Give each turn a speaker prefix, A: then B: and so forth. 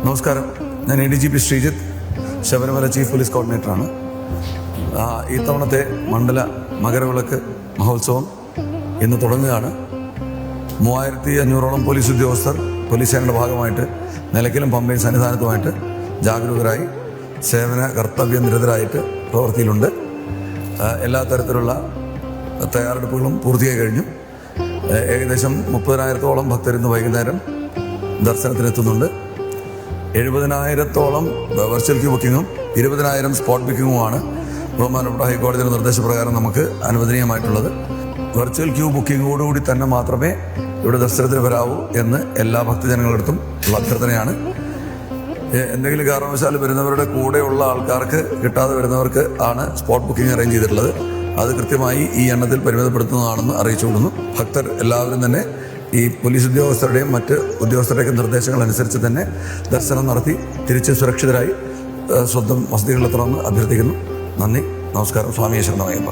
A: നമസ്കാരം, ഞാൻ ADGP Sreejith, Sabarimala chief police കോർഡിനേറ്ററാണ്. ഇത്തവണത്തെ മണ്ഡല മകരവിളക്ക് മഹോത്സവം ഇന്ന് തുടങ്ങുകയാണ്. 3500ഓളം പോലീസ് ഉദ്യോഗസ്ഥർ പോലീസ് സേനയുടെ ഭാഗമായിട്ട് നിലയ്ക്കലും പമ്പയും സന്നിധാനത്തുമായിട്ട് ജാഗരൂകരായി സേവന കർത്തവ്യനിരതരായിട്ട് പ്രവൃത്തിയിലുണ്ട്. എല്ലാ തരത്തിലുള്ള തയ്യാറെടുപ്പുകളും പൂർത്തിയായി കഴിഞ്ഞു. ഏകദേശം 30,000-ഓളം ഭക്തർ ഇന്ന് വൈകുന്നേരം ദർശനത്തിനെത്തുന്നുണ്ട്. 70,000-ഓളം വെർച്വൽ ക്യൂ ബുക്കിങ്ങും 20,000 സ്പോട്ട് ബുക്കിങ്ങുമാണ് ബഹുമാനപ്പെട്ട ഹൈക്കോടതിയുടെ നിർദ്ദേശപ്രകാരം നമുക്ക് അനുവദനീയമായിട്ടുള്ളത്. വെർച്വൽ ക്യൂ ബുക്കിങ്ങോടുകൂടി തന്നെ മാത്രമേ ഇവിടെ ദർശനത്തിന് വരാവൂ എന്ന് എല്ലാ ഭക്തജനങ്ങളടുത്തും ഉള്ള അഭ്യർത്ഥനയാണ്. എന്തെങ്കിലും കാരണവശാൽ വരുന്നവരുടെ കൂടെയുള്ള ആൾക്കാർക്ക് കിട്ടാതെ വരുന്നവർക്ക് ആണ് സ്പോട്ട് ബുക്കിംഗ് അറേഞ്ച് ചെയ്തിട്ടുള്ളത്. അത് കൃത്യമായി ഈ എണ്ണത്തിൽ പരിമിതപ്പെടുത്തുന്നതാണെന്ന് അറിയിച്ചുകൊള്ളുന്നു. ഭക്തർ എല്ലാവരും തന്നെ ഈ പോലീസ് ഉദ്യോഗസ്ഥരുടെയും മറ്റ് ഉദ്യോഗസ്ഥരുടെയൊക്കെ നിർദ്ദേശങ്ങൾ അനുസരിച്ച് തന്നെ ദർശനം നടത്തി തിരിച്ച് സുരക്ഷിതരായി സ്വന്തം വസതികളിലെത്തണമെന്ന് അഭ്യർത്ഥിക്കുന്നു. നന്ദി, നമസ്കാരം. സ്വാമിയെ ശരണമയ്യപ്പ.